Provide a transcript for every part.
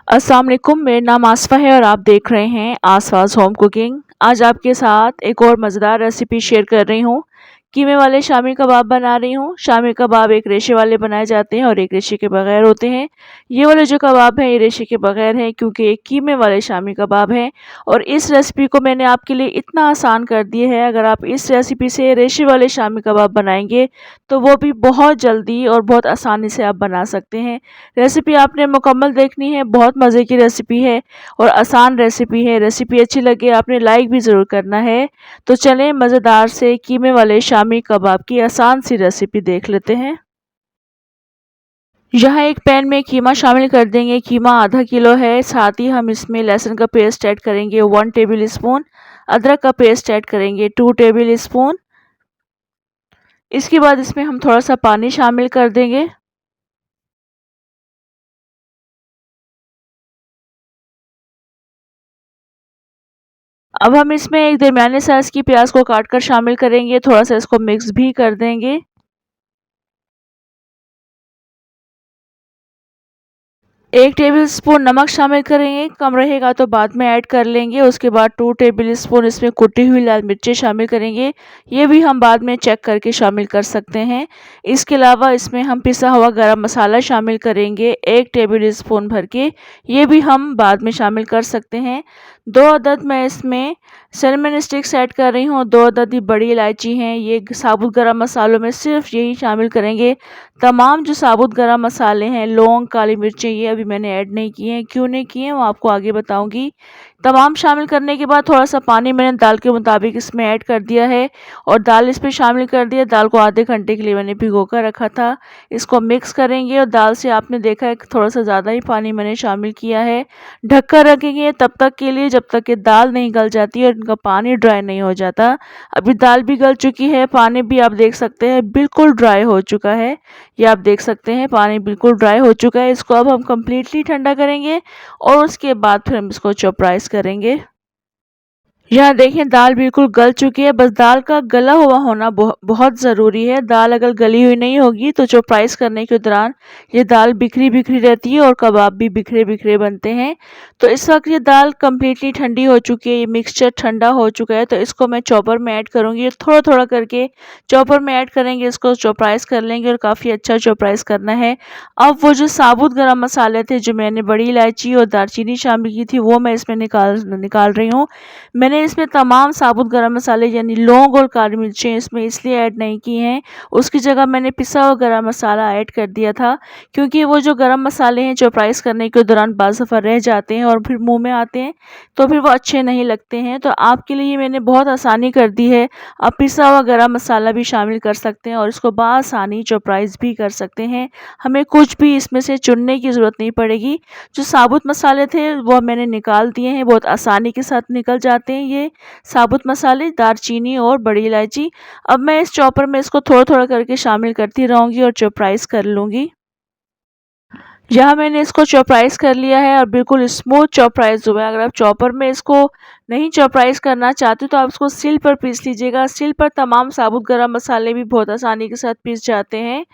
अस्सलाम वालेकुम, मेरा नाम आसफ़ा है और आप देख रहे हैं आसफ़ाज़ होम कुकिंग। आज आपके साथ एक और मज़ेदार रेसिपी शेयर कर रही हूँ। कीमे वाले शामी कबाब बना रही हूँ। शामी कबाब एक रेशे वाले बनाए जाते हैं और एक रेशे के बगैर होते हैं। ये वाले जो कबाब हैं ये रेशे के बगैर हैं क्योंकि ये कीमे वाले शामी कबाब हैं। और इस रेसिपी को मैंने आपके लिए इतना आसान कर दिया है, अगर आप इस रेसिपी से रेशे वाले शामी कबाब बनाएंगे तो वो भी बहुत जल्दी और बहुत आसानी से आप बना सकते हैं। रेसिपी आपने मुकम्मल देखनी है, बहुत मज़े की रेसिपी है और आसान रेसिपी है। रेसिपी अच्छी लगे आपने लाइक भी ज़रूर करना है। तो चलें मज़ेदार से कीमे वाले शामी कबाब की आसान सी रेसिपी देख लेते हैं। यहाँ एक पैन में कीमा शामिल कर देंगे। कीमा आधा किलो है। साथ ही हम इसमें लहसुन का पेस्ट ऐड करेंगे 1 टेबल स्पून, अदरक का पेस्ट ऐड करेंगे 2 टेबल स्पून। इसके बाद इसमें हम थोड़ा सा पानी शामिल कर देंगे। अब हम इसमें एक दरमियाने साइज़ की प्याज को काट कर शामिल करेंगे। थोड़ा सा इसको मिक्स भी कर देंगे। 1 टेबलस्पून नमक शामिल करेंगे, कम रहेगा तो बाद में ऐड कर लेंगे। उसके बाद 2 टेबलस्पून इसमें कुटी हुई लाल मिर्चें शामिल करेंगे। ये भी हम बाद में चेक करके शामिल कर सकते हैं। इसके अलावा इसमें हम पिसा हुआ गरम मसाला शामिल करेंगे 1 टेबलस्पून भर के। ये भी हम बाद में शामिल कर सकते हैं। 2 अदद मैं इसमें सिनेमन स्टिक्स ऐड कर रही हूँ। 2 अदद ही बड़ी इलायची हैं। ये साबुत गरम मसालों में सिर्फ यही शामिल करेंगे। तमाम जो साबुत गरम मसाले हैं, लौंग, काली मिर्चें, ये अभी मैंने ऐड नहीं किए हैं। क्यों नहीं किए हैं वो आपको आगे बताऊंगी। तमाम शामिल करने के बाद थोड़ा सा पानी मैंने दाल के मुताबिक इसमें ऐड कर दिया है और दाल इसमें शामिल कर दिया। दाल को आधे घंटे के लिए मैंने भिगो कर रखा था। इसको मिक्स करेंगे और दाल से आपने देखा है थोड़ा सा ज़्यादा ही पानी मैंने शामिल किया है। ढककर रखेंगे तब तक के लिए जब तक कि दाल नहीं गल जाती और इनका पानी ड्राई नहीं हो जाता। अभी दाल भी गल चुकी है, पानी भी आप देख सकते हैं बिल्कुल ड्राई हो चुका है। ये आप देख सकते हैं पानी बिल्कुल ड्राई हो चुका है। इसको अब हम कंप्लीटली ठंडा करेंगे और उसके बाद फिर हम इसको चॉपराइज करेंगे। यहाँ देखें दाल बिल्कुल गल चुकी है। बस दाल का गला हुआ होना बहुत ज़रूरी है। दाल अगर गली हुई नहीं होगी तो चॉपराइज करने के दौरान ये दाल बिखरी बिखरी रहती है और कबाब भी बिखरे बिखरे बनते हैं। तो इस वक्त ये दाल कम्प्लीटली ठंडी हो चुकी है, ये मिक्सचर ठंडा हो चुका है। तो इसको मैं चॉपर में ऐड करूँगी, थोड़ा थोड़ा करके चॉपर में ऐड करेंगे। इसको चॉपराइज कर लेंगे और काफ़ी अच्छा चॉपराइज करना है। अब वो जो साबुत गरम मसाले थे जो मैंने बड़ी इलायची और दालचीनी शामिल की थी वो मैं इसमें निकाल रही हूँ। मैंने इसमें तमाम साबुत गरम मसाले यानी लौंग और काली मिर्चें इसमें इसलिए ऐड नहीं की हैं, उसकी जगह मैंने पिसा हुआ गरम मसाला ऐड कर दिया था क्योंकि वो जो गरम मसाले हैं चॉपराइज करने के दौरान बाज़ दफ़ा रह जाते हैं और फिर मुंह में आते हैं तो फिर वो अच्छे नहीं लगते हैं। तो आपके लिए मैंने बहुत आसानी कर दी है। आप पिसा हुआ गरम मसाला भी शामिल कर सकते हैं और इसको बआसानी चॉपराइज भी कर सकते हैं। हमें कुछ भी इसमें से चुनने की ज़रूरत नहीं पड़ेगी। जो साबुत मसाले थे वो मैंने निकाल दिए हैं, बहुत आसानी के साथ निकल जाते हैं ये साबुत मसाले, दालचीनी और बड़ी इलायची। अब मैं इस चॉपर में इसको थोड़ा थोड़ा करके शामिल करती रहूँगी और चॉपराइज कर लूँगी। यहाँ मैंने इसको चॉपराइज कर लिया है और बिल्कुल स्मूथ चॉपराइज हुआ है। अगर आप चॉपर में इसको नहीं चॉपराइज करना चाहते तो आप इसको सिल पर पीस लीजिएगा। सिल पर तमाम साबुत गरम मसाले भी बहुत आसानी के साथ पीस जाते हैं।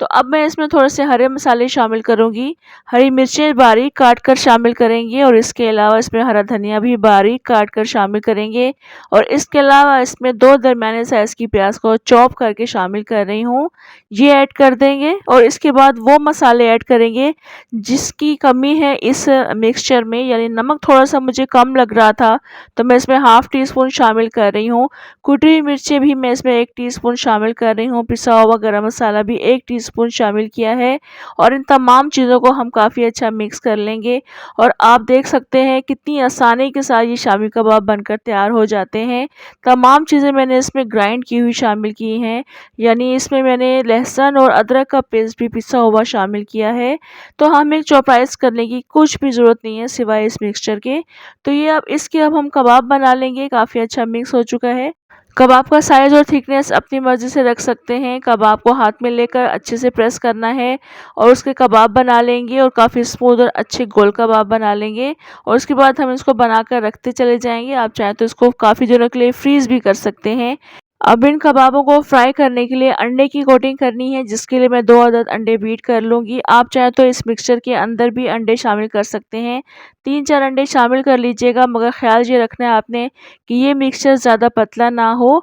तो अब मैं इसमें थोड़े से हरे मसाले शामिल करूँगी। हरी मिर्चें बारीक काट कर शामिल करेंगे और इसके अलावा इसमें हरा धनिया भी बारीक काट कर शामिल करेंगे और इसके अलावा इसमें 2 दरमियाने साइज़ की प्याज को चॉप करके शामिल कर रही हूँ। ये ऐड कर देंगे और इसके बाद वो मसाले ऐड करेंगे जिसकी कमी है इस मिक्सचर में, यानी नमक थोड़ा सा मुझे कम लग रहा था तो मैं इसमें हाफ़ टी स्पून शामिल कर रही हूँ। कुटी हुई मिर्चें भी मैं इसमें 1 टीस्पून शामिल कर रही हूँ। पिसा हुआ गरम मसाला भी 1 टीस्पून शामिल किया है और इन तमाम चीज़ों को हम काफ़ी अच्छा मिक्स कर लेंगे। और आप देख सकते हैं कितनी आसानी के साथ ये शामी कबाब बनकर तैयार हो जाते हैं। तमाम चीज़ें मैंने इसमें ग्राइंड की हुई शामिल की हैं, यानी इसमें मैंने लहसुन और अदरक का पेस्ट भी पिसा हुआ शामिल किया है। तो हमें चॉपराइज करने की कुछ भी ज़रूरत नहीं है सिवाय इस मिक्सचर के। तो ये अब हम कबाब बना लेंगे। काफ़ी अच्छा मिक्स हो चुका है। कबाब का साइज़ और थिकनेस अपनी मर्ज़ी से रख सकते हैं। कबाब को हाथ में लेकर अच्छे से प्रेस करना है और उसके कबाब बना लेंगे और काफ़ी स्मूथ और अच्छे गोल कबाब बना लेंगे और उसके बाद हम इसको बनाकर रखते चले जाएंगे। आप चाहें तो इसको काफ़ी दिनों के लिए फ्रीज़ भी कर सकते हैं। अब इन कबाबों को फ्राई करने के लिए अंडे की कोटिंग करनी है, जिसके लिए मैं 2 अदद अंडे बीट कर लूँगी। आप चाहें तो इस मिक्सचर के अंदर भी अंडे शामिल कर सकते हैं। 3-4 अंडे शामिल कर लीजिएगा, मगर ख़्याल ये रखना है आपने कि ये मिक्सचर ज़्यादा पतला ना हो।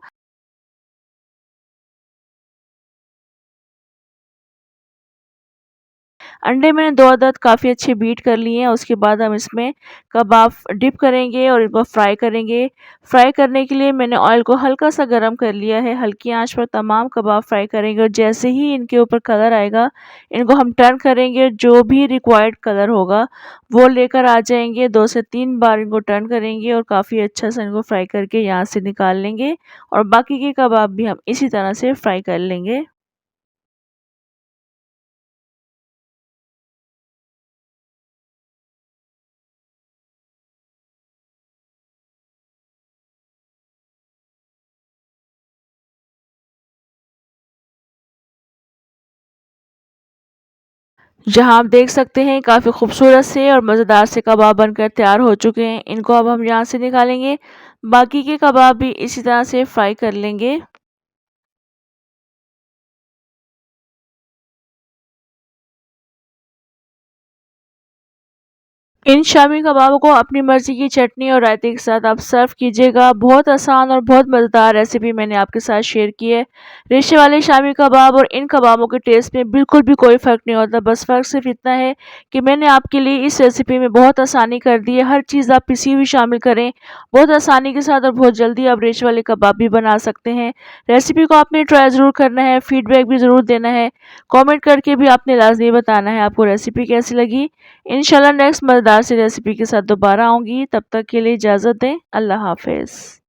अंडे मैंने 2 अदद काफ़ी अच्छे बीट कर लिए हैं। उसके बाद हम इसमें कबाब डिप करेंगे और इनको फ्राई करेंगे। फ्राई करने के लिए मैंने ऑयल को हल्का-सा गरम कर लिया है। हल्की आंच पर तमाम कबाब फ्राई करेंगे और जैसे ही इनके ऊपर कलर आएगा, इनको हम टर्न करेंगे। जो भी रिक्वायर्ड कलर होगा, वो लेकर आ जाएँगे। 2 से 3 बार इनको टर्न करेंगे और काफ़ी अच्छा सा इनको फ्राई करके यहाँ से निकाल लेंगे और बाकी के कबाब भी हम इसी तरह से फ्राई कर लेंगे। जहाँ आप देख सकते हैं काफ़ी खूबसूरत से और मज़ेदार से कबाब बनकर तैयार हो चुके हैं। इनको अब हम यहाँ से निकालेंगे। बाकी के कबाब भी इसी तरह से फ्राई कर लेंगे। इन शामी कबाबों को अपनी मर्ज़ी की चटनी और रायते के साथ आप सर्व कीजिएगा। बहुत आसान और बहुत मज़ेदार रेसिपी मैंने आपके साथ शेयर की है। रेशे वाले शामी कबाब और इन कबाबों के टेस्ट में बिल्कुल भी कोई फ़र्क नहीं होता। बस फ़र्क सिर्फ़ इतना है कि मैंने आपके लिए इस रेसिपी में बहुत आसानी कर दी है। हर चीज़ आप पिसी हुई शामिल करें। बहुत आसानी के साथ और बहुत जल्दी आप रेशे वाले कबाब भी बना सकते हैं। रेसिपी को आपने ट्राई ज़रूर करना है, फ़ीडबैक भी ज़रूर देना है। कमेंट करके भी आपने लाज़मी बताना है आपको रेसिपी कैसी लगी। इंशाल्लाह नेक्स्ट मज़ेदार सी रेसिपी के साथ दोबारा आऊँगी। तब तक के लिए इजाज़त दें। अल्लाह हाफ़िज़।